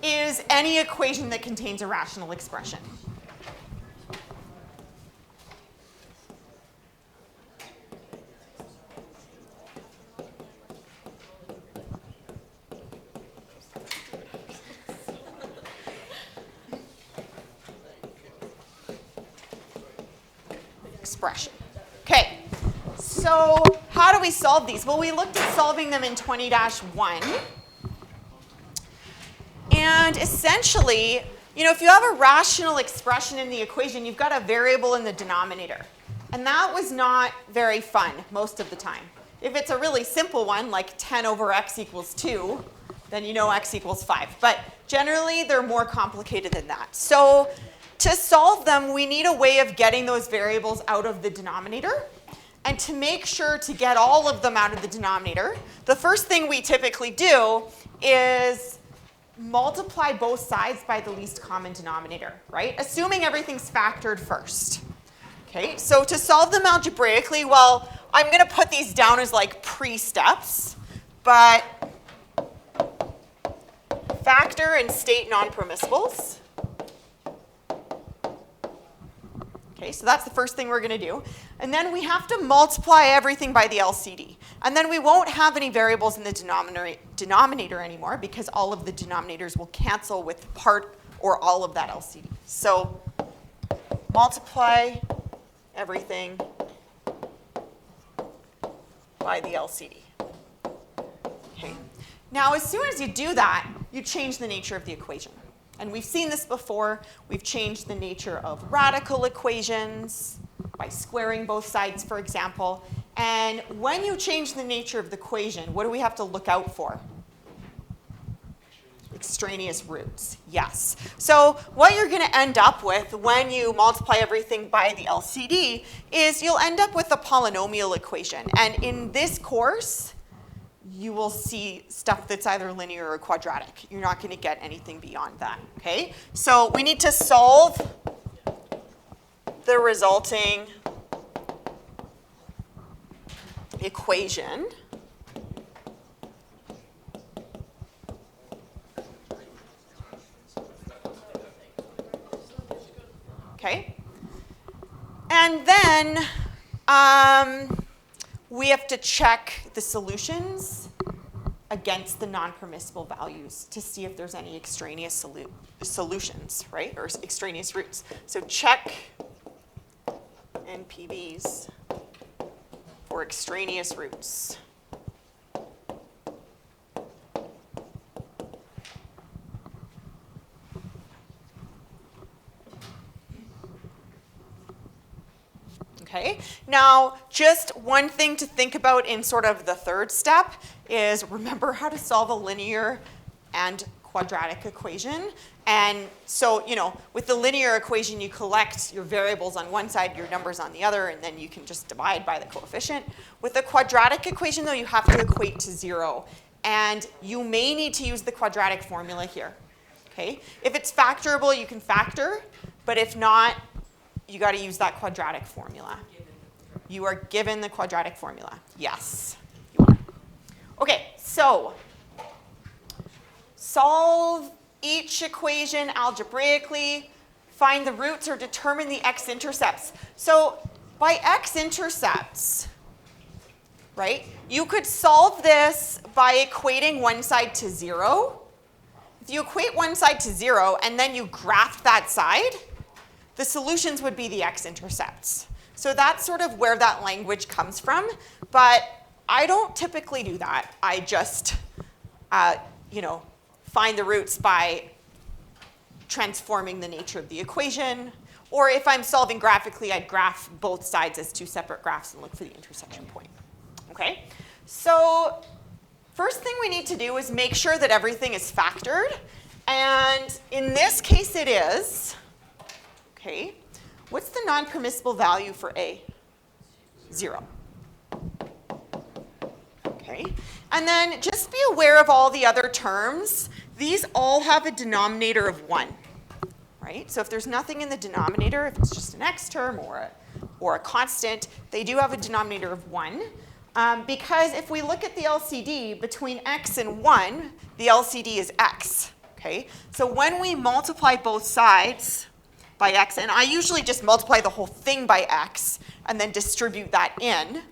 is any equation that contains a rational expression. Expression. Okay, so how do we solve these? Well, we looked at solving them in 20-1. And essentially, if you have a rational expression in the equation, you've got a variable in the denominator. And that was not very fun most of the time. If it's a really simple one, like 10 over x equals 2, then you know x equals 5. But generally, they're more complicated than that. So to solve them, we need a way of getting those variables out of the denominator. And to make sure to get all of them out of the denominator, the first thing we typically do is multiply both sides by the least common denominator, right? Assuming everything's factored first. Okay, so to solve them algebraically, well, I'm going to put these down as like pre-steps, but factor and state non-permissibles. Okay, so that's the first thing we're going to do. And then we have to multiply everything by the LCD. And then we won't have any variables in the denominator anymore because all of the denominators will cancel with part or all of that LCD. So multiply everything by the LCD. Okay. Now, as soon as you do that, you change the nature of the equation. And we've seen this before. We've changed the nature of radical equations by squaring both sides, for example. And when you change the nature of the equation, what do we have to look out for? Extraneous roots, yes. So what you're going to end up with when you multiply everything by the LCD is you'll end up with a polynomial equation. And in this course, you will see stuff that's either linear or quadratic. You're not going to get anything beyond that, okay? So we need to solve the resulting equation. Okay? And then we have to check the solutions against the non-permissible values to see if there's any extraneous solutions, right? Or extraneous roots. So check NPVs for extraneous roots. Okay, now just one thing to think about in sort of the third step is remember how to solve a linear and quadratic equation. And so, with the linear equation, you collect your variables on one side, your numbers on the other, and then you can just divide by the coefficient. With the quadratic equation, though, you have to equate to 0. And you may need to use the quadratic formula here. Okay, if it's factorable, you can factor, but if not, you got to use that quadratic formula. You are given the quadratic formula. Yes, you are. Okay, so solve each equation algebraically, find the roots or determine the x-intercepts. So by x-intercepts, right, you could solve this by equating one side to 0. If you equate one side to 0 and then you graph that side, the solutions would be the x-intercepts. So that's sort of where that language comes from. But I don't typically do that. I just, find the roots by transforming the nature of the equation. Or if I'm solving graphically, I'd graph both sides as two separate graphs and look for the intersection point. Okay? So first thing we need to do is make sure that everything is factored. And in this case, it is. Okay, what's the non-permissible value for A? 0. Okay, and then just be aware of all the other terms. These all have a denominator of 1, right? So if there's nothing in the denominator, if it's just an x term or a constant, they do have a denominator of 1. Because if we look at the LCD, between x and 1, the LCD is x. Okay, so when we multiply both sides by x, and I usually just multiply the whole thing by x and then distribute that in,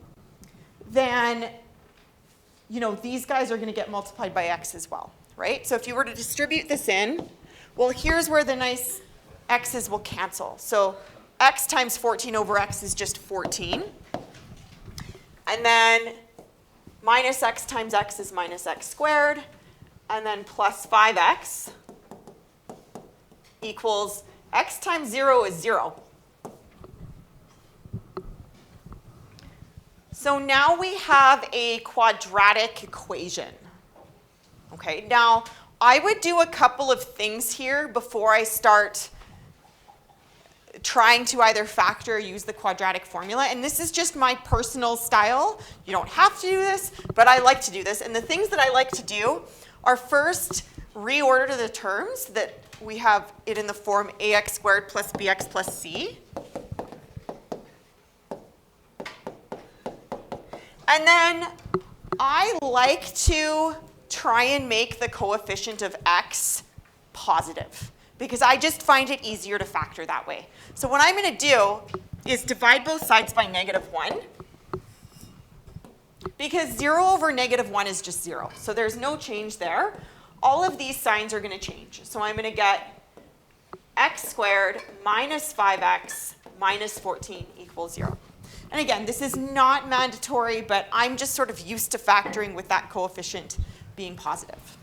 then these guys are going to get multiplied by x as well, right? So if you were to distribute this in, well, here's where the nice x's will cancel. So x times 14 over x is just 14. And then minus x times x is minus x squared. And then plus 5x equals x times 0 is 0. So now we have a quadratic equation. Okay, now I would do a couple of things here before I start trying to either factor or use the quadratic formula. And this is just my personal style. You don't have to do this, but I like to do this. And the things that I like to do are first reorder the terms that we have it in the form ax squared plus bx plus c. And then I like to try and make the coefficient of x positive because I just find it easier to factor that way. So what I'm going to do is divide both sides by -1 because 0 over -1 is just 0. So there's no change there. All of these signs are going to change. So I'm going to get x squared minus 5x minus 14 equals 0. And again, this is not mandatory, but I'm just sort of used to factoring with that coefficient being positive.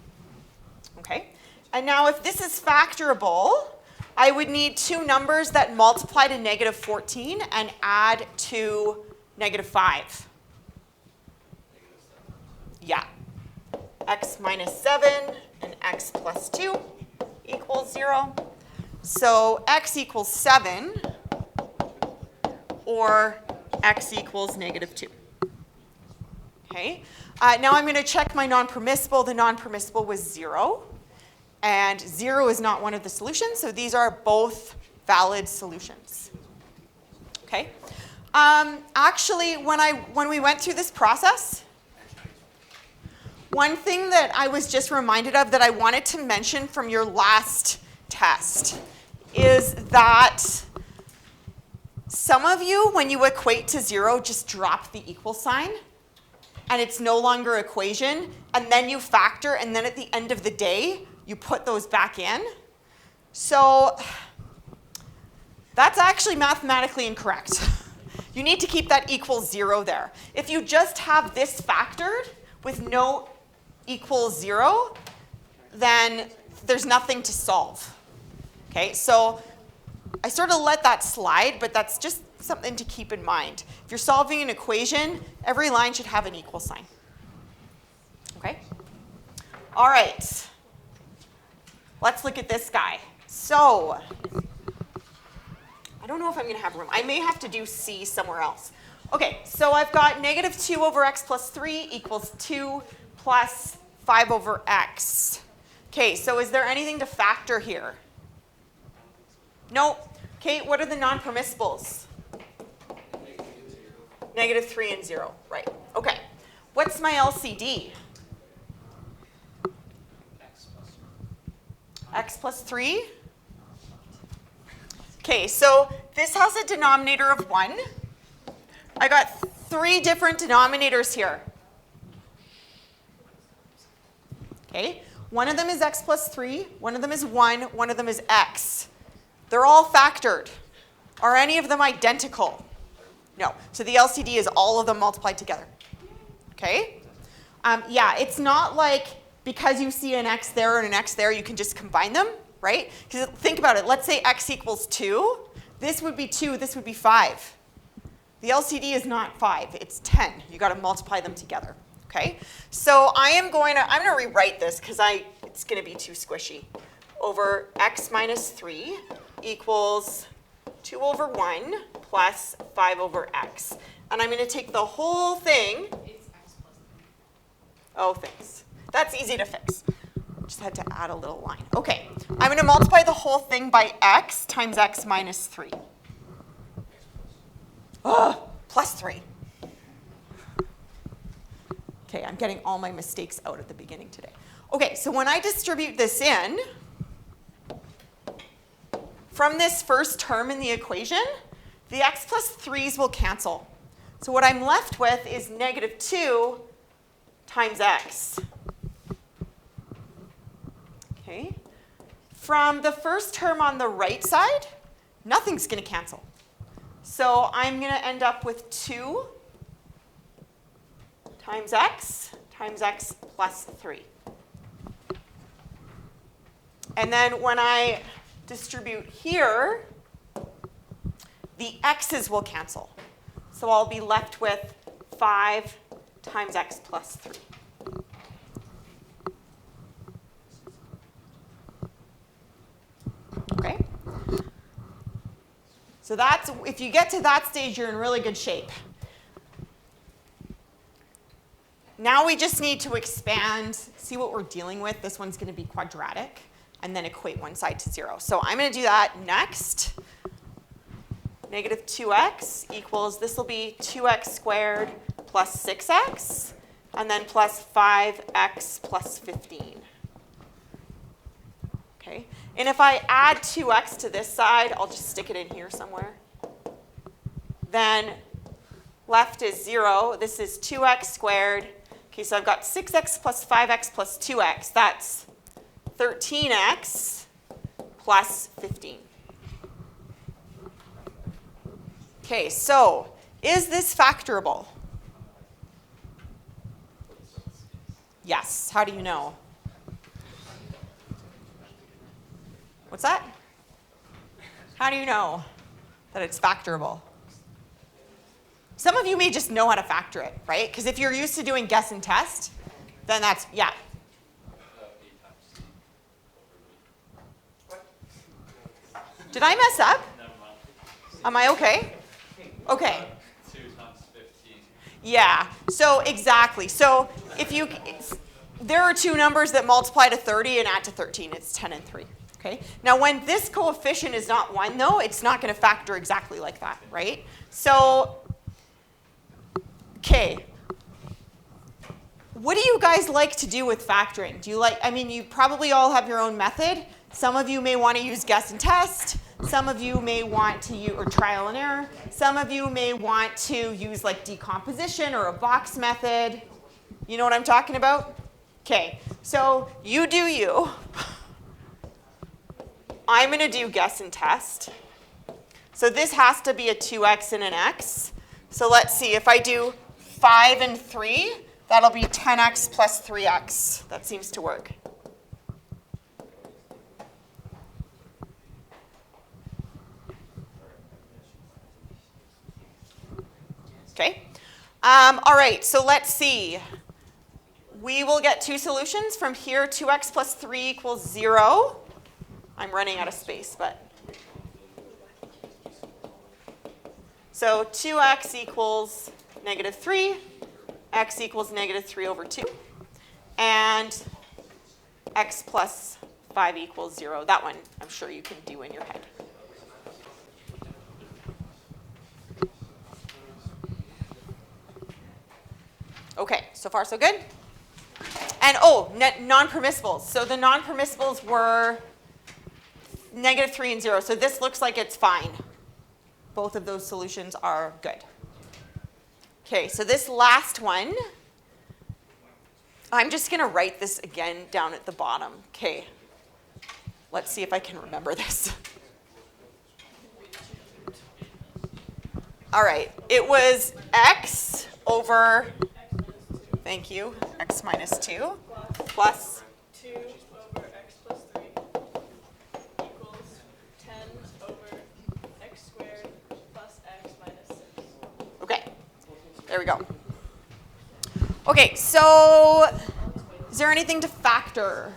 Okay? And now if this is factorable, I would need two numbers that multiply to -14 and add to -5. Yeah. X minus 7 and x plus 2 equals 0. So x equals 7 or x equals -2. Okay. Now I'm going to check my non-permissible. The non-permissible was 0. And 0 is not one of the solutions, so these are both valid solutions. Okay. Actually, when we went through this process, one thing that I was just reminded of that I wanted to mention from your last test is that some of you, when you equate to 0, just drop the equal sign, and it's no longer equation, and then you factor, and then at the end of the day, you put those back in. So that's actually mathematically incorrect. You need to keep that equals 0 there. If you just have this factored with no equals 0, then there's nothing to solve. Okay, so I sort of let that slide, but that's just something to keep in mind. If you're solving an equation, every line should have an equal sign. Okay? All right. Let's look at this guy. So I don't know if I'm going to have room. I may have to do C somewhere else. Okay, so I've got -2 over x plus 3 equals 2 plus 5 over x. Okay, so is there anything to factor here? Nope. Okay, what are the non-permissibles? -3 and 0, right. Okay. What's my LCD? X plus 3. Okay, so this has a denominator of 1. I got 3 different denominators here. Okay, one of them is x plus 3, one of them is 1, one of them is x. They're all factored. Are any of them identical? No. So the LCD is all of them multiplied together. Okay? Yeah, it's not like because you see an x there and an x there, you can just combine them, right? Because think about it. Let's say x equals 2. This would be 2. This would be 5. The LCD is not 5. It's 10. You got to multiply them together. Okay? So I'm going to rewrite this because it's going to be too squishy. Over x minus 3 equals 2 over 1 plus 5 over x. And I'm going to take the whole thing. It's x plus 3. Oh, thanks. That's easy to fix. Just had to add a little line. Okay, I'm going to multiply the whole thing by x times x minus 3. Plus 3. Okay, I'm getting all my mistakes out at the beginning today. Okay, so when I distribute this in, from this first term in the equation, the x plus 3's will cancel. So what I'm left with is negative 2 times x. Okay. From the first term on the right side, nothing's going to cancel. So I'm going to end up with 2 times x plus 3. And then when I distribute here, the x's will cancel. So I'll be left with 5 times x plus 3. Okay? So that's, if you get to that stage, you're in really good shape. Now we just need to expand, see what we're dealing with. This one's going to be quadratic, and then equate one side to 0. So I'm going to do that next. Negative 2x equals, this will be 2x squared plus 6x, and then plus 5x plus 15. Okay? And if I add 2x to this side, I'll just stick it in here somewhere. Then left is 0. This is 2x squared. Okay, so I've got 6x plus 5x plus 2x. That's 13x plus 15. Okay, so is this factorable? Yes. How do you know? What's that? How do you know that it's factorable? Some of you may just know how to factor it, right? Because if you're used to doing guess and test, then that's, yeah. Did I mess up? Am I okay? Okay. 2 times 15. Yeah, so exactly. So if you, there are two numbers that multiply to 30 and add to 13. It's 10 and 3. Okay. Now when this coefficient is not 1, though, it's not going to factor exactly like that, right? So, okay. What do you guys like to do with factoring? Do you like, I mean, you probably all have your own method. Some of you may want to use guess and test. Some of you may want to use, or trial and error. Some of you may want to use like decomposition or a box method. You know what I'm talking about? Okay, so you do you. I'm going to do guess and test. So this has to be a 2x and an x. So let's see, if I do 5 and 3, that'll be 10x plus 3x. That seems to work. Okay. All right, so let's see. We will get two solutions from here. 2x plus 3 equals 0. I'm running out of space, but. So 2x equals negative 3. X equals negative 3 over 2. And x plus 5 equals 0. That one I'm sure you can do in your head. Okay, so far so good. And oh, non-permissibles. So the non-permissibles were negative 3 and 0. So this looks like it's fine. Both of those solutions are good. Okay, so this last one, I'm just going to write this again down at the bottom. Okay, let's see if I can remember this. All right, it was x over, thank you, x minus 2 plus 2 over x plus 3 equals 10 over x squared plus x minus 6. Okay, there we go. Okay, so is there anything to factor?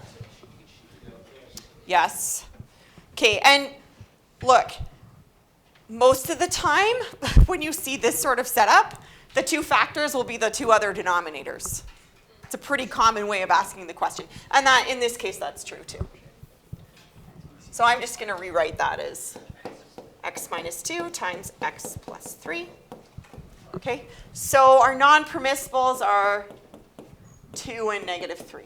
Yes. Okay, and look, most of the time when you see this sort of setup, the two factors will be the two other denominators. It's a pretty common way of asking the question. And that, in this case, that's true too. So I'm just going to rewrite that as x minus 2 times x plus 3. Okay, so our non-permissibles are 2 and negative 3.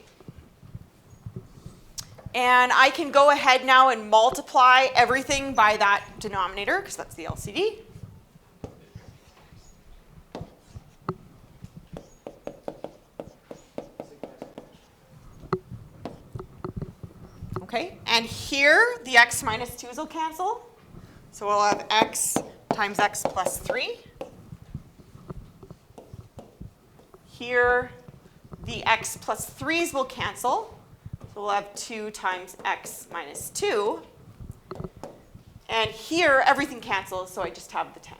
And I can go ahead now and multiply everything by that denominator, because that's the LCD. Okay, and here the x minus 2's will cancel. So we'll have x times x plus 3. Here the x plus 3's will cancel. So we'll have 2 times x minus 2. And here everything cancels, so I just have the 10.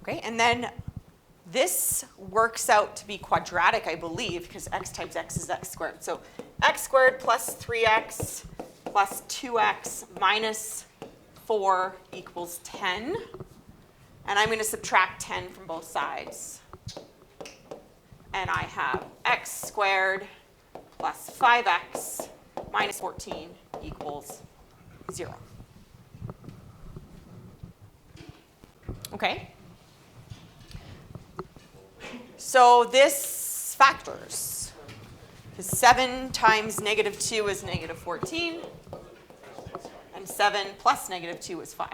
Okay, and then this works out to be quadratic, I believe, because x times x is x squared. So x squared plus 3x plus 2x minus 4 equals 10. And I'm going to subtract 10 from both sides. And I have x squared plus 5x minus 14 equals 0. Okay? So this factors. Because 7 times negative 2 is negative 14. And 7 plus negative 2 is 5.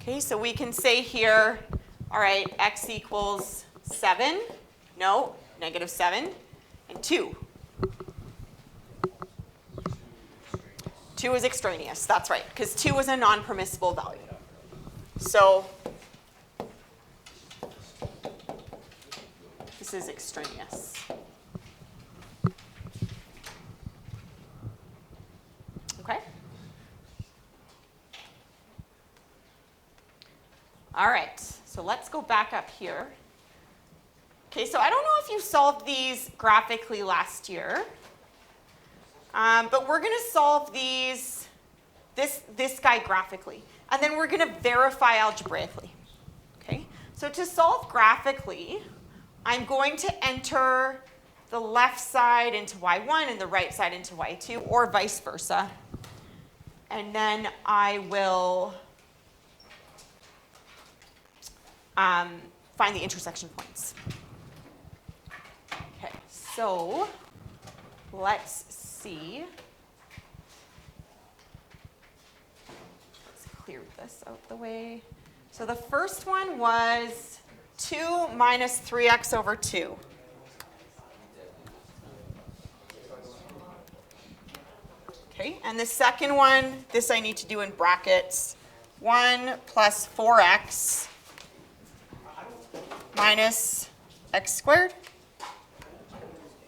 Okay, so we can say here, all right, x equals 7. No, negative 7. And 2. 2 is extraneous. That's right, because 2 is a non-permissible value. So this is extraneous. Okay? All right, so let's go back up here. Okay, so I don't know if you solved these graphically last year, but we're going to solve these, this guy graphically. And then we're going to verify algebraically. Okay? So to solve graphically, I'm going to enter the left side into y1 and the right side into y2, or vice versa. And then I will find the intersection points. Okay, so let's see. Clear this out the way. So the first one was 2 minus 3x over 2. Okay, and the second one, this I need to do in brackets. 1 plus 4x minus x squared.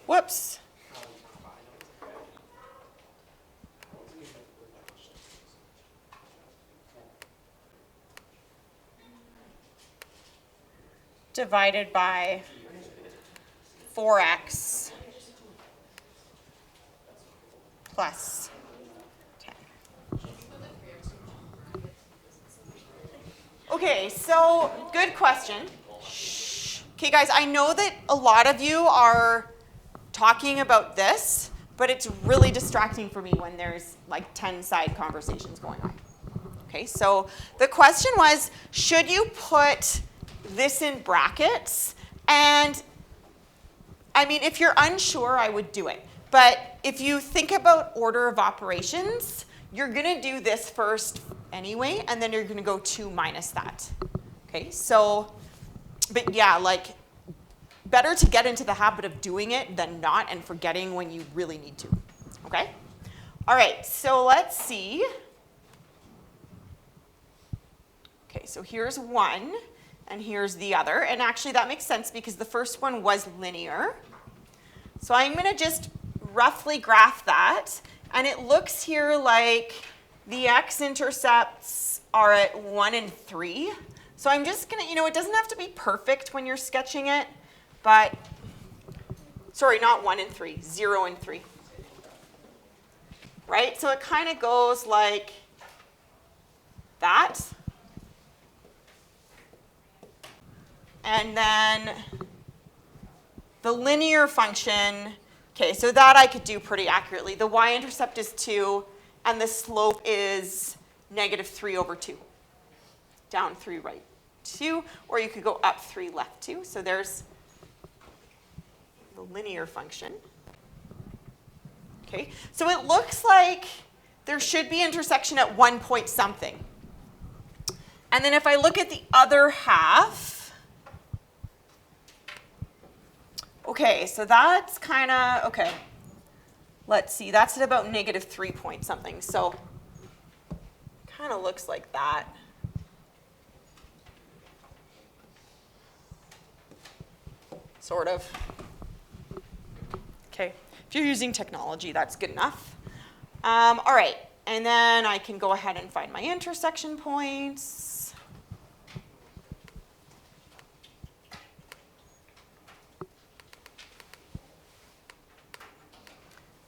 Whoops. Divided by 4x plus 10. Okay, so good question. Shh. Okay, guys, I know that a lot of you are talking about this, but it's really distracting for me when there's like 10 side conversations going on. Okay, so the question was, should you put this in brackets? And I mean, if you're unsure, I would do it. But if you think about order of operations, you're going to do this first anyway, and then you're going to go 2 minus that. Okay, so, but yeah, like, better to get into the habit of doing it than not and forgetting when you really need to. Okay? All right, so let's see. Okay, so here's one. And here's the other. And actually that makes sense because the first one was linear. So I'm going to just roughly graph that. And it looks here like the x-intercepts are at 1 and 3. So I'm just going to, it doesn't have to be perfect when you're sketching it. But, sorry, not 1 and 3, 0 and 3. Right? So it kind of goes like that. And then the linear function, okay, so that I could do pretty accurately. The y-intercept is 2, and the slope is -3/2. Down 3, right 2, or you could go up 3, left 2. So there's the linear function. Okay, so it looks like there should be intersection at 1 point something. And then if I look at the other half, okay, so that's kind of, okay, let's see, that's at about -3 point something. So kind of looks like that. Sort of. Okay, if you're using technology, that's good enough. All right, and then I can go ahead and find my intersection points.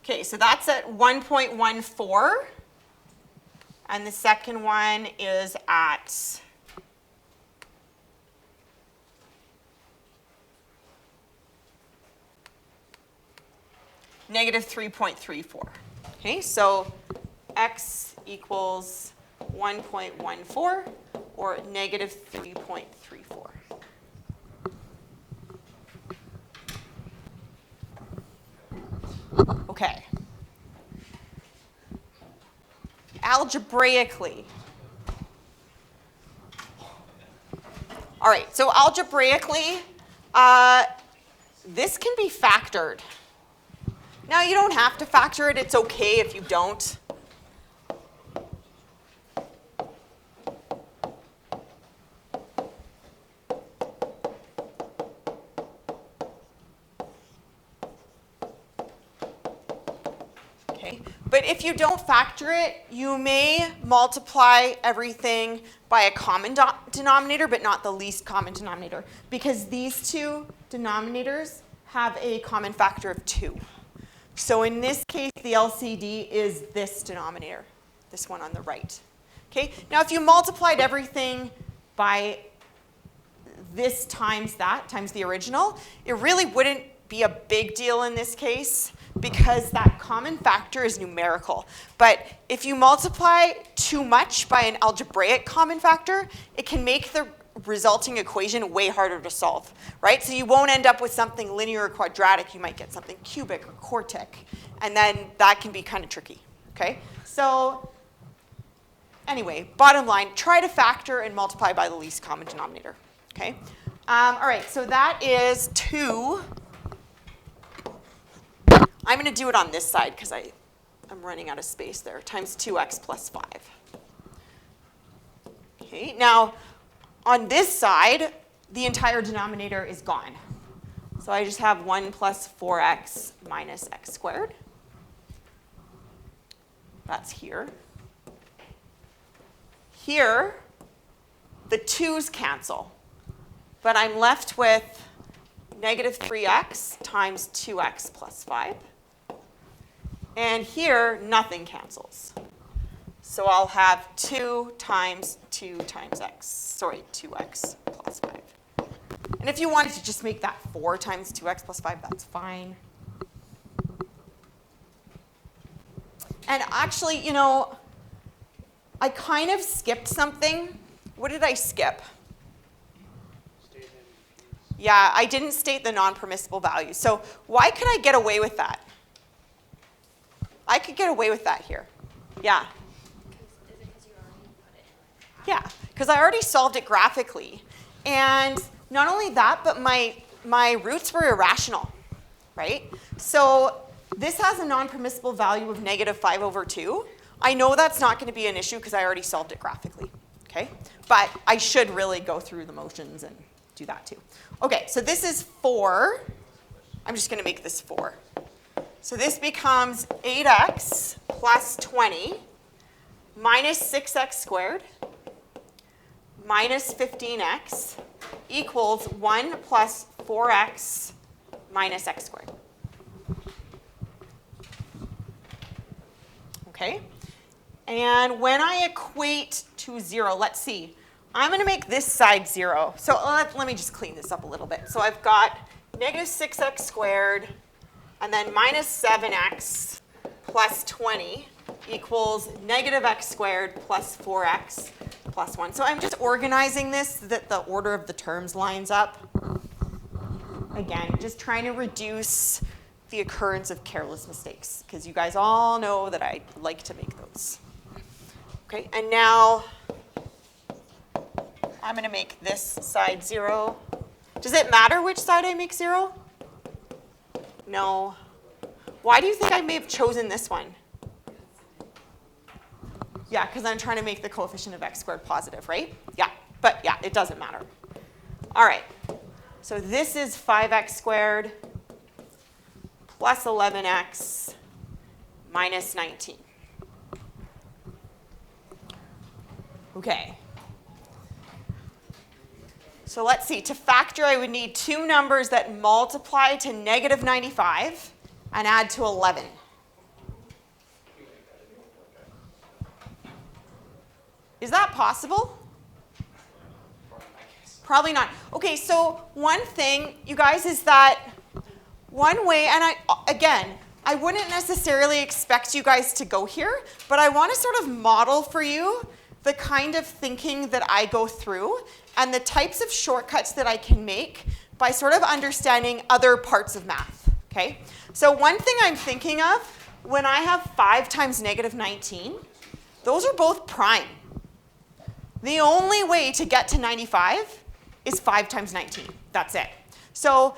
Okay, so that's at 1.14, and the second one is at -3.34. Okay, so x equals 1.14 or -3.34. Okay. Algebraically. All right, so algebraically, this can be factored. Now, you don't have to factor it. It's okay if you don't. Okay, but if you don't factor it, you may multiply everything by a common denominator, but not the least common denominator, because these two denominators have a common factor of 2. So in this case, the LCD is this denominator, this one on the right. Okay, now if you multiplied everything by this times that, times the original, it really wouldn't be a big deal in this case because that common factor is numerical. But if you multiply too much by an algebraic common factor, it can make the resulting equation way harder to solve, right? So you won't end up with something linear or quadratic. You might get something cubic or quartic, and then that can be kind of tricky, okay? So anyway, bottom line, try to factor and multiply by the least common denominator, okay? All right, so that is 2. I'm going to do it on this side because I'm running out of space there, times 2x plus 5. Okay, now, on this side, the entire denominator is gone. So I just have 1 plus 4x minus x squared. That's here. Here, the 2's cancel. But I'm left with -3x times 2x plus 5. And here, nothing cancels. So I'll have 2 times 2 times x, sorry, 2x plus 5. And if you wanted to just make that 4 times 2x plus 5, that's fine. And actually, you know, I kind of skipped something. What did I skip? Yeah, I didn't state the non-permissible value. So why could I get away with that? I could get away with that here. Yeah. Yeah, because I already solved it graphically. And not only that, but my roots were irrational, right? So this has a non-permissible value of -5/2. I know that's not going to be an issue because I already solved it graphically, okay? But I should really go through the motions and do that too. Okay, so this is 4. I'm just going to make this 4. So this becomes 8x plus 20 minus 6x squared minus 15x equals 1 plus 4x minus x squared. Okay? And when I equate to 0, let's see. I'm going to make this side 0. So let me just clean this up a little bit. So I've got negative 6x squared, and then minus 7x plus 20 equals negative x squared plus 4x plus 1. So I'm just organizing this so that the order of the terms lines up. Again, just trying to reduce the occurrence of careless mistakes, because you guys all know that I like to make those. Okay, and now I'm going to make this side 0. Does it matter which side I make 0? No. Why do you think I may have chosen this one? Yeah, because I'm trying to make the coefficient of x squared positive, right? Yeah, but yeah, it doesn't matter. All right, so this is 5x squared plus 11x minus 19. Okay. So let's see, to factor I would need two numbers that multiply to negative 95 and add to 11. Is that possible? Probably not. Okay, so one thing, you guys, is that one way, and I wouldn't necessarily expect you guys to go here, but I want to sort of model for you the kind of thinking that I go through and the types of shortcuts that I can make by sort of understanding other parts of math, okay? So one thing I'm thinking of, when I have 5 times negative 19, those are both prime. The only way to get to 95 is 5 times 19. That's it. So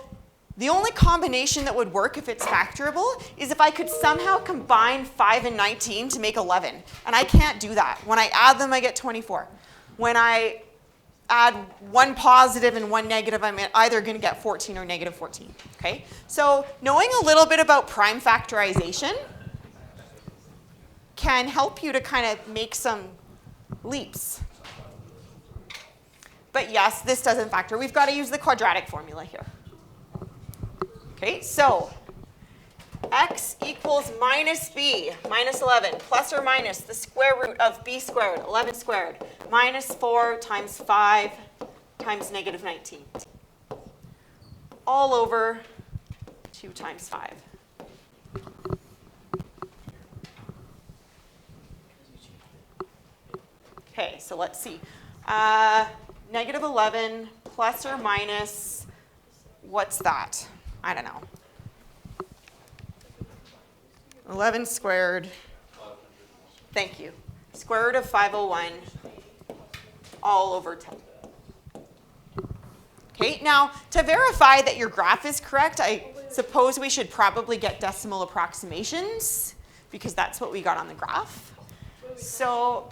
the only combination that would work if it's factorable is if I could somehow combine 5 and 19 to make 11. And I can't do that. When I add them, I get 24. When I add one positive and one negative, I'm either going to get 14 or negative 14. Okay? So knowing a little bit about prime factorization can help you to kind of make some leaps. But yes, this doesn't factor. We've got to use the quadratic formula here. Okay, so x equals minus b, minus 11, plus or minus the square root of b squared, 11 squared, minus 4 times 5 times negative 19. All over 2 times 5. Okay, so let's see. Negative 11 plus or minus, what's that? I don't know. 11 squared. Thank you. Square root of 501 all over 10. Okay, now to verify that your graph is correct, I suppose we should probably get decimal approximations because that's what we got on the graph. So,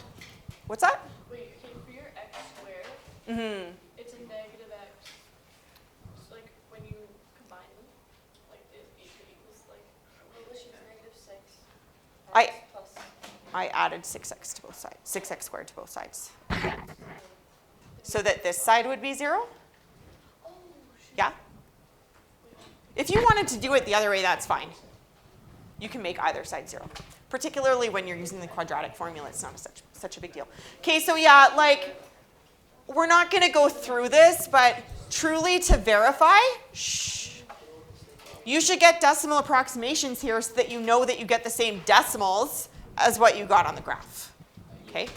what's that? Wait, okay, for your x squared, it's a negative x. So, like, when you combine them, like, it equals, like, what was she, negative 6? Plus. I added 6x to both sides, 6x squared to both sides. So that this side would be 0? Oh, shoot. Yeah? If you wanted to do it the other way, that's fine. You can make either side 0. Particularly when you're using the quadratic formula, it's not such a big deal. Okay, so yeah, like, we're not going to go through this, but truly to verify, you should get decimal approximations here so that you know that you get the same decimals as what you got on the graph. Okay?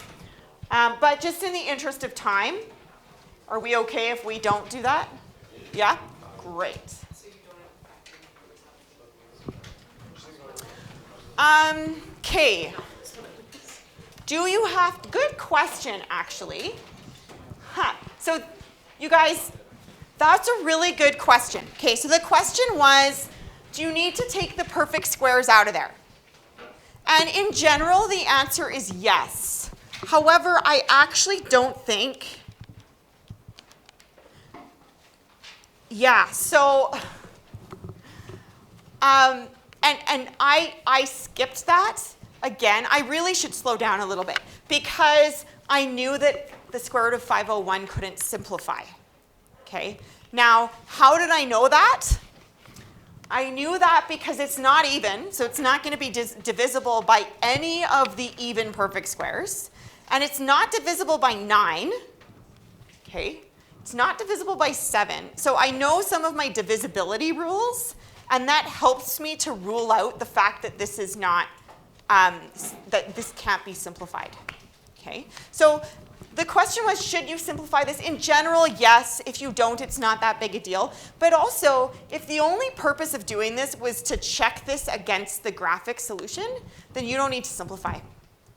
But just in the interest of time, are we okay if we don't do that? Yeah? Great. Okay. Do you have, good question actually. So you guys, that's a really good question. Okay, so the question was, do you need to take the perfect squares out of there? And in general, the answer is yes. However, I actually don't think, yeah, so, and I skipped that. Again, I really should slow down a little bit because I knew that the square root of 501 couldn't simplify. Okay, now how did I know that? I knew that because it's not even, so it's not going to be divisible by any of the even perfect squares, and it's not divisible by 9. Okay, It's not divisible by 7. So I know some of my divisibility rules, and that helps me to rule out the fact that this is not, that this can't be simplified. Okay? So the question was, should you simplify this? In general, yes. If you don't, it's not that big a deal. But also, if the only purpose of doing this was to check this against the graphic solution, then you don't need to simplify,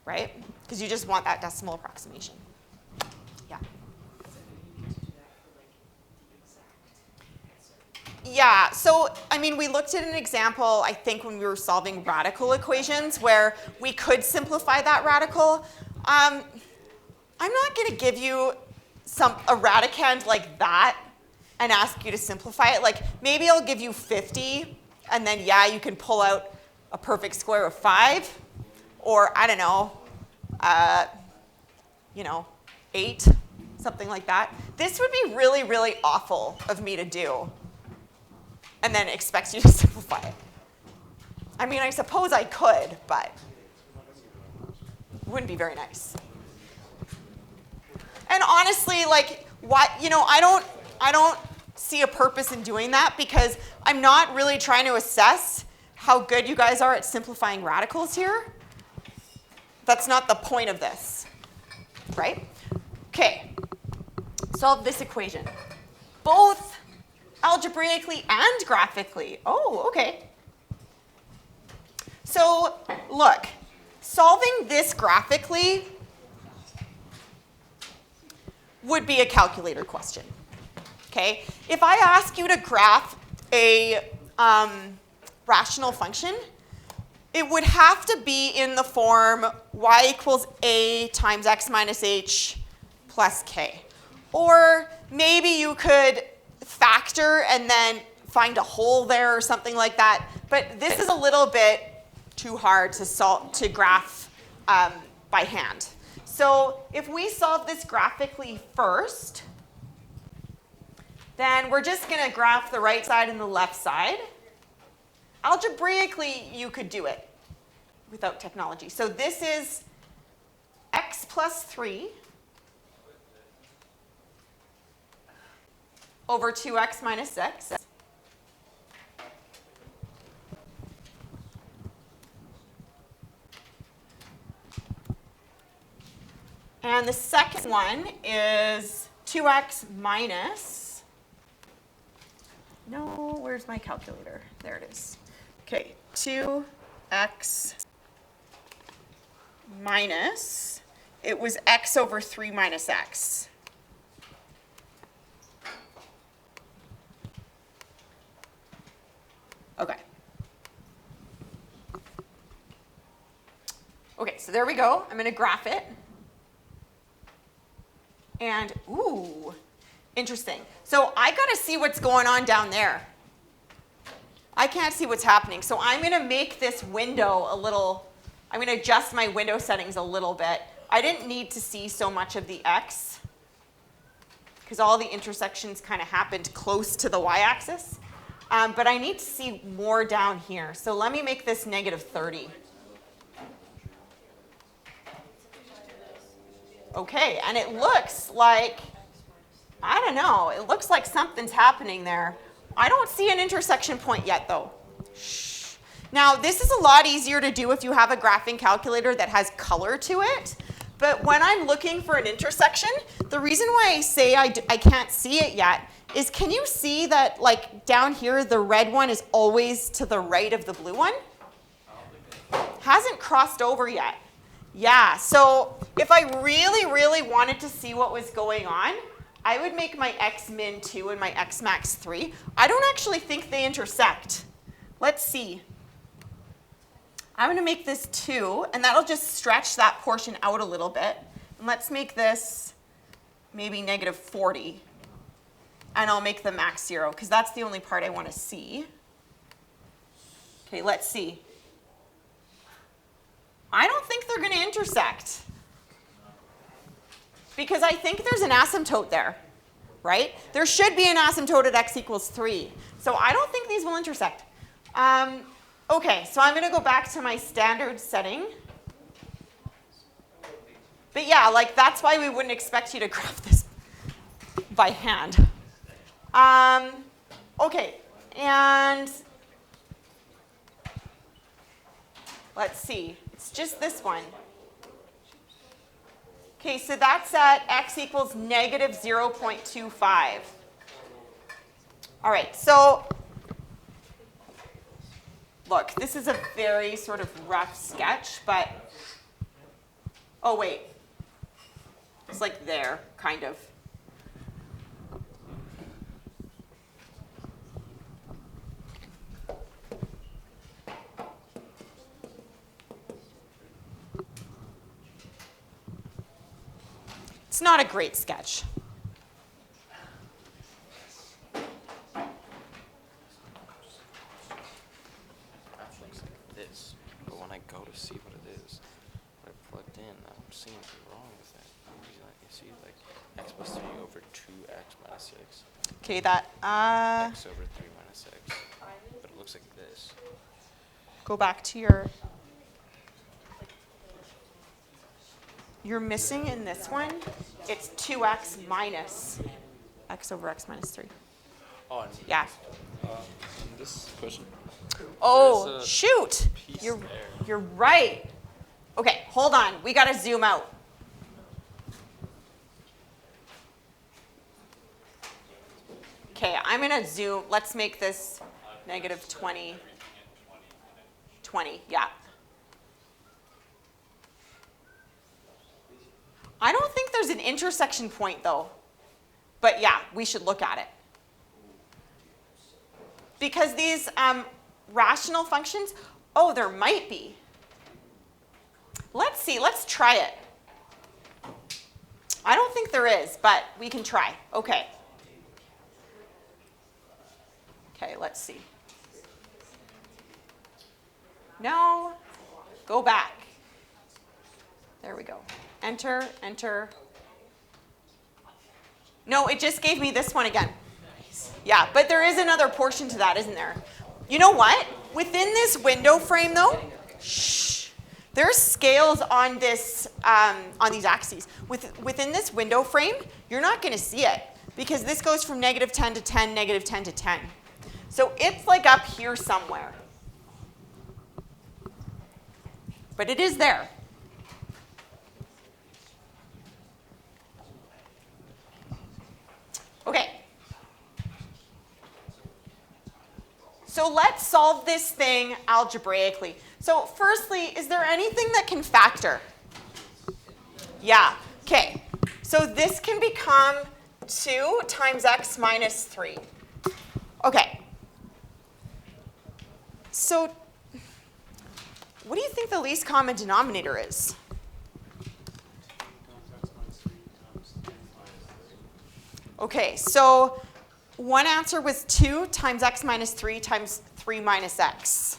right? Because you just want that decimal approximation. Yeah. Yeah, so I mean, we looked at an example, I think, when we were solving radical equations where we could simplify that radical. I'm not going to give you a radicand like that and ask you to simplify it. Like, maybe I'll give you 50, and then, yeah, you can pull out a perfect square of 5, or, I don't know, 8, something like that. This would be really, really awful of me to do, and then expect you to simplify it. I mean, I suppose I could, but it wouldn't be very nice. And honestly, like, what, I don't see a purpose in doing that because I'm not really trying to assess how good you guys are at simplifying radicals here. That's not the point of this, right? Okay, solve this equation, both algebraically and graphically. Oh, okay. So look, solving this graphically would be a calculator question, okay? If I ask you to graph a rational function, it would have to be in the form y equals a times x minus h plus k. Or maybe you could factor and then find a hole there or something like that. But this is a little bit too hard to graph by hand. So if we solve this graphically first, then we're just going to graph the right side and the left side. Algebraically, you could do it without technology. So this is x plus 3 over 2x minus 6. And the second one is 2x minus, no, where's my calculator? There it is. Okay, 2x minus, it was x over 3 minus x. Okay. Okay, so there we go. I'm going to graph it. And, ooh, interesting. So I got to see what's going on down there. I can't see what's happening. So I'm going to make this window a little, I'm going to adjust my window settings a little bit. I didn't need to see so much of the x because all the intersections kind of happened close to the y-axis. But I need to see more down here. So let me make this negative 30. Okay, and it looks like, I don't know, it looks like something's happening there. I don't see an intersection point yet, though. Shh. Now, this is a lot easier to do if you have a graphing calculator that has color to it. But when I'm looking for an intersection, the reason why I say I can't see it yet is, can you see that, like, down here, the red one is always to the right of the blue one? Hasn't crossed over yet. Yeah, so if I really, really wanted to see what was going on, I would make my x min 2 and my x max 3. I don't actually think they intersect. Let's see. I'm going to make this 2, and that'll just stretch that portion out a little bit. And let's make this maybe negative 40. And I'll make the max 0, because that's the only part I want to see. Okay, let's see. I don't think they're going to intersect. Because I think there's an asymptote there, right? There should be an asymptote at x equals 3. So I don't think these will intersect. Okay, so I'm going to go back to my standard setting. But yeah, like, that's why we wouldn't expect you to graph this by hand. Okay, and let's see. It's just this one. Okay, so that's at x equals negative 0.25. All right, so look, this is a very sort of rough sketch, but, oh wait, it's like there, kind of. It's not a great sketch. That looks like this, but when I go to see what it is, when I plugged in, I'm seeing something wrong with it. You see, like x plus 3 over 2x minus 6. Okay, that, X over 3 minus 6. But it looks like this. go back to your, you're missing in this one, it's 2x minus x over x minus 3. Oh, and Yeah. in this question. Oh, There's a shoot. piece You're, there. you're right. Okay, hold on. We got to zoom out. Okay, I'm going to zoom. Let's make this negative 20. 20, yeah. I don't think there's an intersection point, though. But yeah, we should look at it. Because these rational functions, oh, there might be. Let's see, let's try it. I don't think there is, but we can try. Okay. Okay, let's see. No, go back. There we go. Enter, enter. No, it just gave me this one again. Yeah, but there is another portion to that, isn't there? You know what? Within this window frame, though, there's scales on this on these axes. Within this window frame, you're not going to see it because this goes from negative 10 to 10, negative 10 to 10. So it's like up here somewhere. But it is there. Okay. So let's solve this thing algebraically. So firstly, is there anything that can factor? Yeah. Okay. So this can become 2 times x minus 3. Okay. So what do you think the least common denominator is? Okay, so one answer was 2 times x minus 3 times 3 minus x.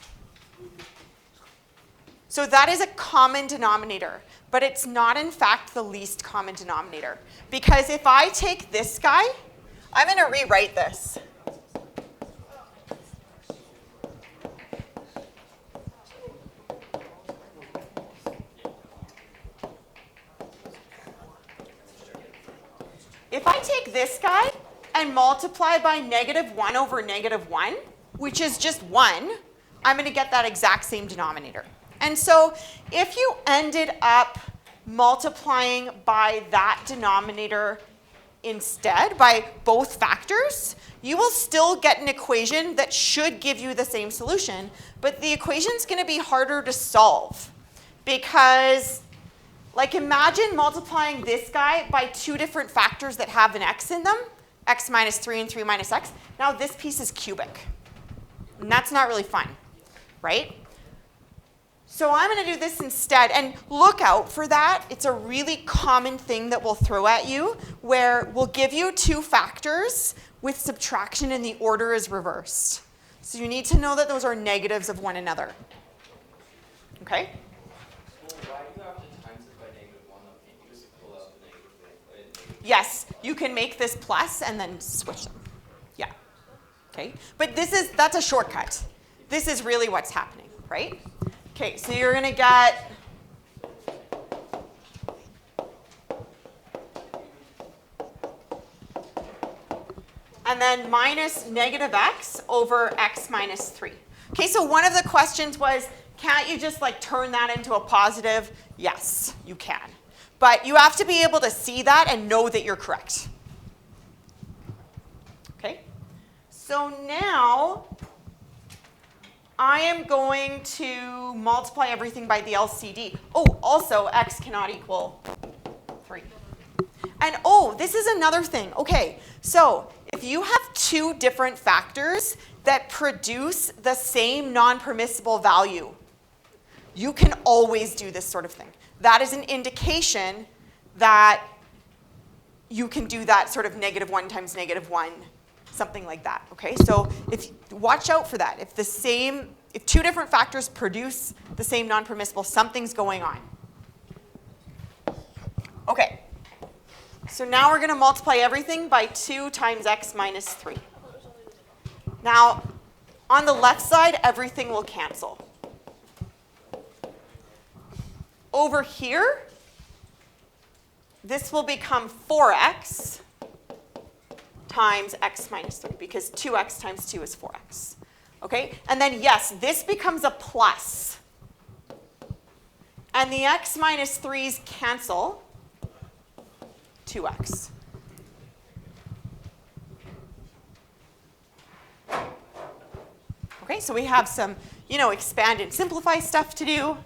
So that is a common denominator, but it's not in fact the least common denominator. Because if I take this guy, I'm going to rewrite this. If I take this guy and multiply by negative 1 over negative 1, which is just 1, I'm going to get that exact same denominator. And so if you ended up multiplying by that denominator instead, by both factors, you will still get an equation that should give you the same solution, but the equation's going to be harder to solve because, like, imagine multiplying this guy by 2 different factors that have an x in them, x minus 3 and 3 minus x. Now this piece is cubic, and that's not really fun, right? So I'm going to do this instead, and look out for that. It's a really common thing that we'll throw at you, where we'll give you 2 factors with subtraction and the order is reversed. So you need to know that those are negatives of one another. Okay? Why do you have to times it by negative 1 though? Can't you just pull out the negative? Yes, you can make this plus and then switch them. Yeah. Okay? But that's a shortcut. This is really what's happening, right? Okay, so you're going to get and then minus negative x over x minus 3. Okay, so one of the questions was, can't you just like turn that into a positive? Yes, you can. But you have to be able to see that and know that you're correct. Okay, so now I am going to multiply everything by the LCD. Oh, also x cannot equal 3. And oh, this is another thing. Okay, so if you have two different factors that produce the same non-permissible value, you can always do this sort of thing. That is an indication that you can do that sort of -1 times -1, something like that, okay? So watch out for that. If two different factors produce the same non-permissible, something's going on. Okay, so now we're gonna multiply everything by 2 times x minus 3. Now, on the left side, everything will cancel. Over here, this will become 4x times x minus 3, because 2x times 2 is 4x. Okay? And then, yes, this becomes a plus. And the x minus 3's cancel. 2x. Okay, so we have some, expand and simplify stuff to do.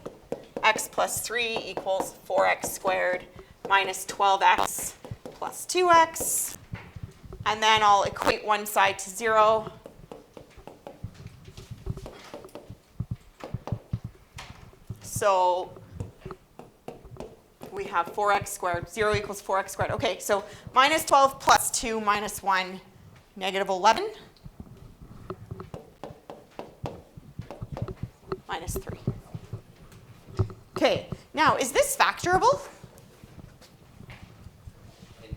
X plus 3 equals 4x squared minus 12x plus 2x. And then I'll equate one side to 0. So we have 4x squared. 0 equals 4x squared. Okay, so minus 12 plus 2 minus 1, negative 11. Minus 3. Okay, now is this factorable? Indeed.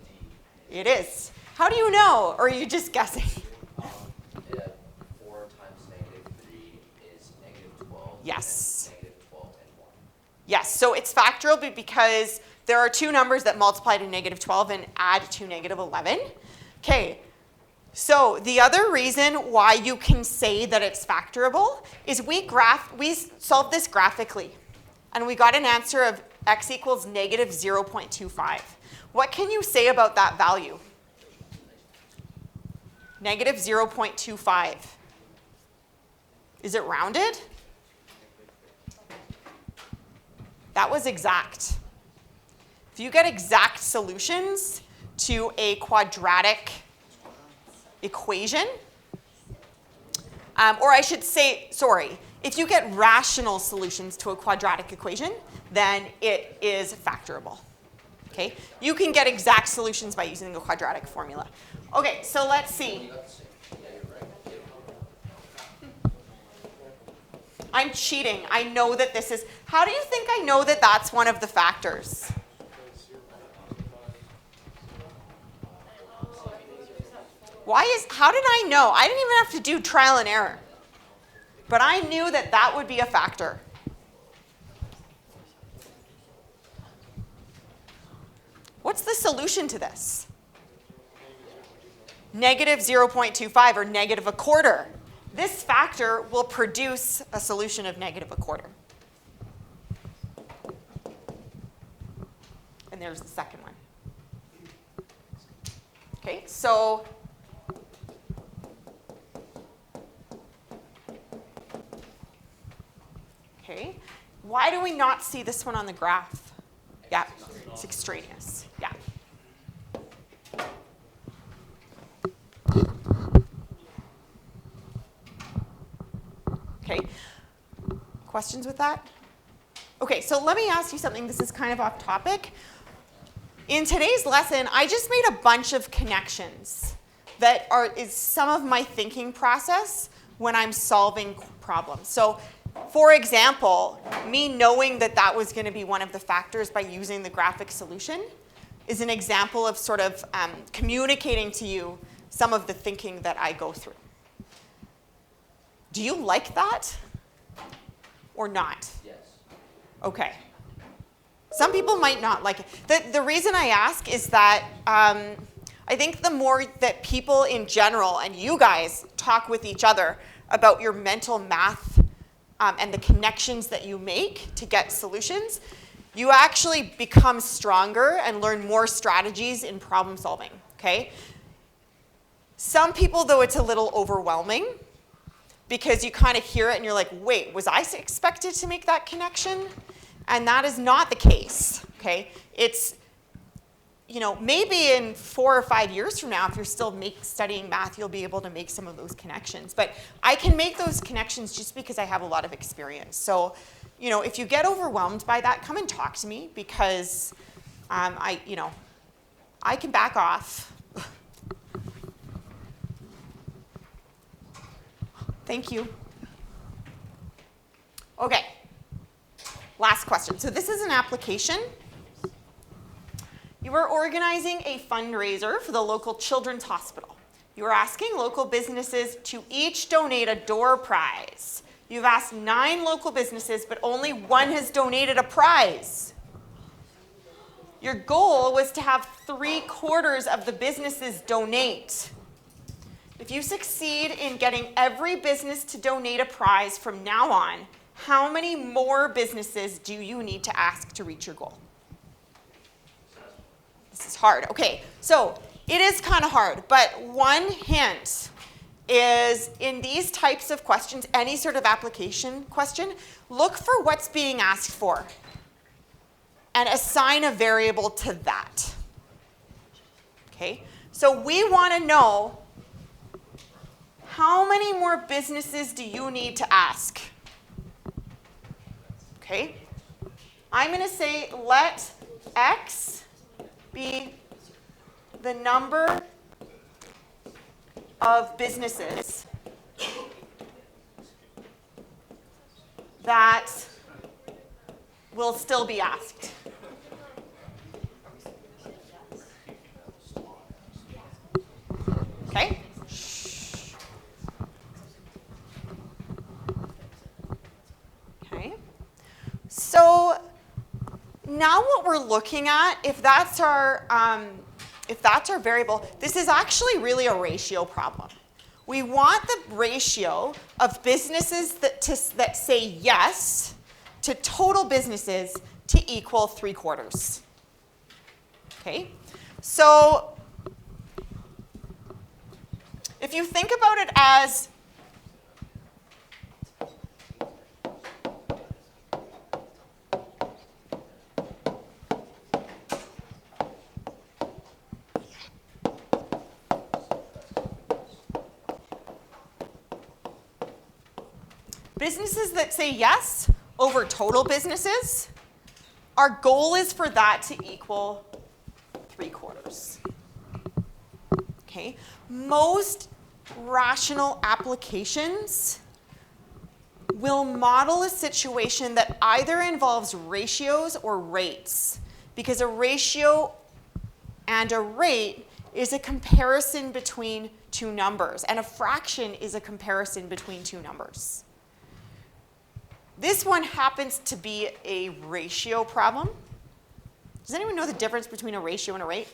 It is. How do you know, or are you just guessing? 4 times -3 is -12. Yes. And -12 and 1. Yes, so it's factorable because there are two numbers that multiply to -12 and add to -11. Okay, so the other reason why you can say that it's factorable is we solved this graphically, and we got an answer of x equals -0.25. What can you say about that value? -0.25. Is it rounded? That was exact. If you get exact solutions to a quadratic equation, or I should say, sorry, if you get rational solutions to a quadratic equation, then it is factorable. Okay? You can get exact solutions by using the quadratic formula. Okay, so let's see. I'm cheating. I know that this is, how do you think I know that that's one of the factors? How did I know? I didn't even have to do trial and error. But I knew that that would be a factor. What's the solution to this? -0.25 or -1/4. This factor will produce a solution of -1/4. And there's the second one. Okay, so okay, why do we not see this one on the graph? Yeah, it's extraneous. Yeah. Okay, questions with that? Okay, so let me ask you something. This is kind of off topic. In today's lesson, I just made a bunch of connections that is some of my thinking process when I'm solving problems. So, for example, me knowing that that was going to be one of the factors by using the graphic solution is an example of sort of communicating to you some of the thinking that I go through. Do you like that or not? Yes. Okay. Some people might not like it. The reason I ask is that I think the more that people in general and you guys talk with each other about your mental math and the connections that you make to get solutions, you actually become stronger and learn more strategies in problem solving, okay? Some people, though, it's a little overwhelming because you kind of hear it and you're like, wait, was I expected to make that connection? And that is not the case, okay? It's, you know, maybe in 4 or 5 years from now, if you're still studying math, you'll be able to make some of those connections. But I can make those connections just because I have a lot of experience. So, you know, if you get overwhelmed by that, come and talk to me because I can back off. Thank you. Okay, last question. So this is an application. You are organizing a fundraiser for the local children's hospital. You are asking local businesses to each donate a door prize. You've asked 9 local businesses, but only 1 has donated a prize. Your goal was to have 3/4 of the businesses donate. If you succeed in getting every business to donate a prize from now on, how many more businesses do you need to ask to reach your goal? This is hard. Okay, so it is kind of hard, but one hint is in these types of questions, any sort of application question, look for what's being asked for and assign a variable to that. Okay, so we want to know how many more businesses do you need to ask? Okay, I'm going to say let X be the number of businesses that will still be asked. Okay? Okay. So now what we're looking at, if that's our variable, this is actually really a ratio problem. We want the ratio of businesses that say yes to total businesses to equal 3/4. Okay? So if you think about it as businesses that say yes over total businesses, our goal is for that to equal 3/4. Okay? Most rational applications will model a situation that either involves ratios or rates, because a ratio and a rate is a comparison between 2 numbers, and a fraction is a comparison between 2 numbers. This one happens to be a ratio problem. Does anyone know the difference between a ratio and a rate?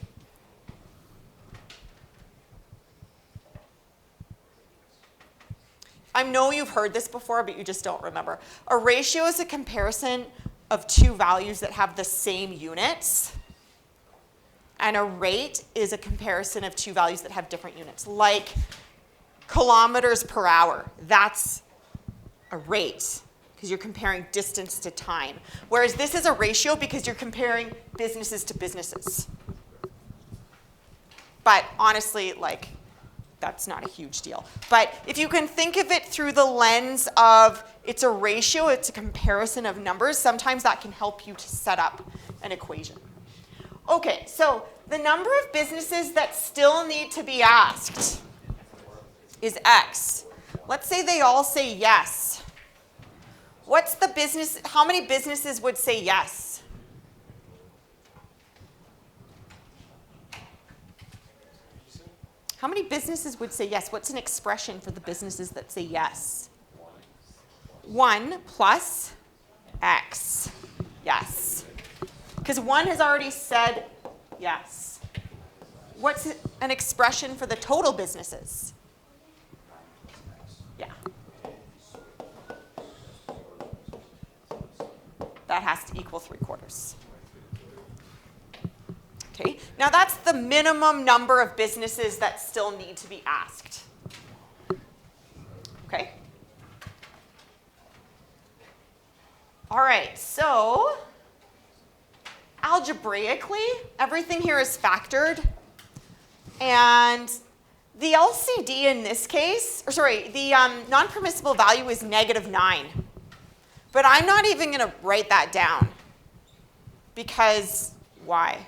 I know you've heard this before, but you just don't remember. A ratio is a comparison of 2 values that have the same units. And a rate is a comparison of 2 values that have different units, like kilometers per hour. That's a rate, because you're comparing distance to time. Whereas this is a ratio because you're comparing businesses to businesses. But honestly, like, that's not a huge deal. But if you can think of it through the lens of it's a ratio, it's a comparison of numbers, sometimes that can help you to set up an equation. Okay, so the number of businesses that still need to be asked is X. Let's say they all say yes. What's the business, how many businesses would say yes? How many businesses would say yes? What's an expression for the businesses that say yes? 1 plus X. Yes. Because 1 has already said yes. what's an expression for the total businesses? Yeah. That has to equal 3/4. Okay, now that's the minimum number of businesses that still need to be asked. Okay. All right, so algebraically, everything here is factored. And the LCD in this case, or sorry, the non-permissible value is -9. But I'm not even going to write that down. Because why?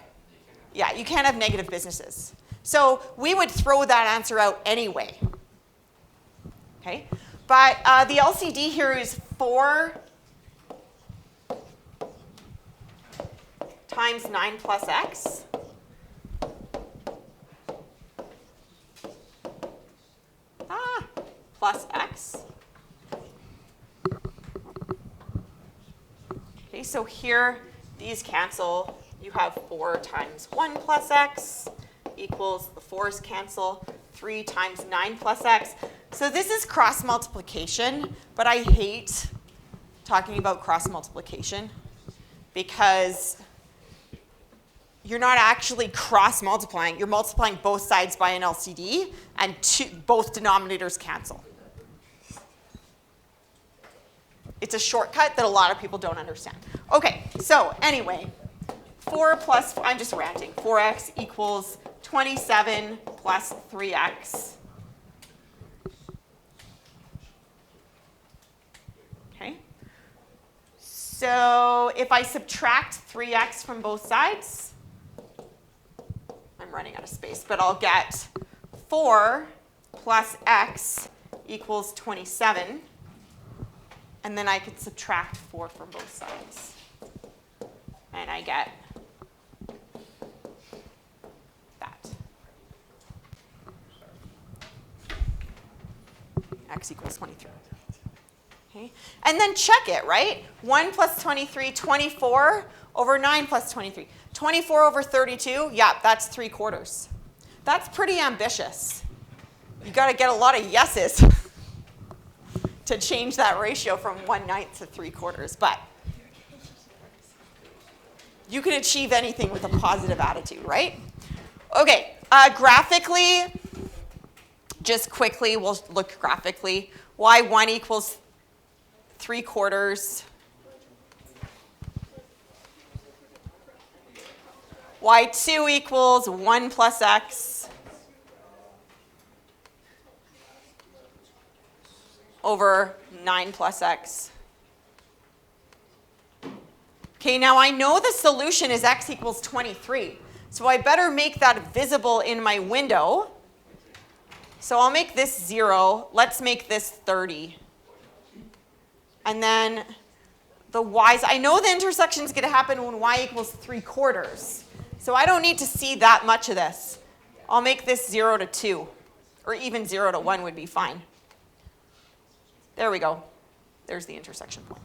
Yeah, you can't have negative businesses. So we would throw that answer out anyway. Okay? But the LCD here is 4 times 9 plus x. Plus x. Okay, so here these cancel. You have 4 times 1 plus x equals, the 4's cancel, 3 times 9 plus x. So this is cross multiplication, but I hate talking about cross multiplication because you're not actually cross multiplying. You're multiplying both sides by an LCD, and both denominators cancel. It's a shortcut that a lot of people don't understand. Okay, so anyway, 4 plus, I'm just ranting, 4x equals 27 plus 3x. Okay, so if I subtract 3x from both sides, I'm running out of space, but I'll get 4 plus x equals 27. And then I could subtract 4 from both sides. And I get that. X equals 23. Okay? And then check it, right? 1 plus 23, 24 over 9 plus 23. 24 over 32, yeah, that's 3/4. That's pretty ambitious. You got to get a lot of yeses to change that ratio from 1/9 to 3/4, but you can achieve anything with a positive attitude, right? Okay, graphically, just quickly, we'll look graphically. Y1 equals 3/4. Y2 equals 1 plus x over 9 plus x. Okay, now I know the solution is x equals 23. So I better make that visible in my window. So I'll make this 0. Let's make this 30. And then the y's, I know the intersection is going to happen when y equals 3/4. So I don't need to see that much of this. I'll make this 0 to 2. Or even 0 to 1 would be fine. There we go. There's the intersection point.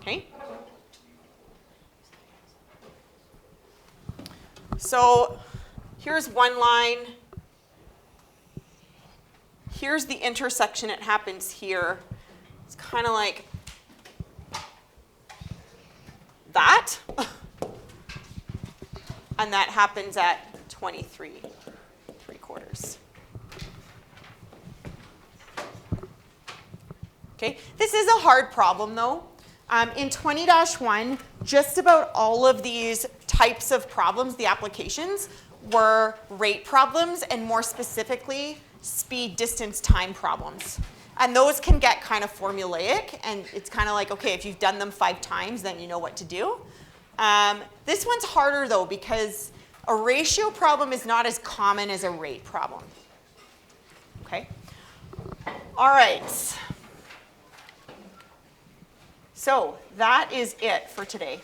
Okay? So here's one line. Here's the intersection. It happens here. It's kind of like that. And that happens at 23/3. Okay, this is a hard problem though. In 20-1, just about all of these types of problems, the applications, were rate problems and more specifically, speed, distance, time problems. And those can get kind of formulaic and it's kind of like, okay, if you've done them 5 times, then you know what to do. This one's harder though because a ratio problem is not as common as a rate problem. Okay? All right. So that is it for today.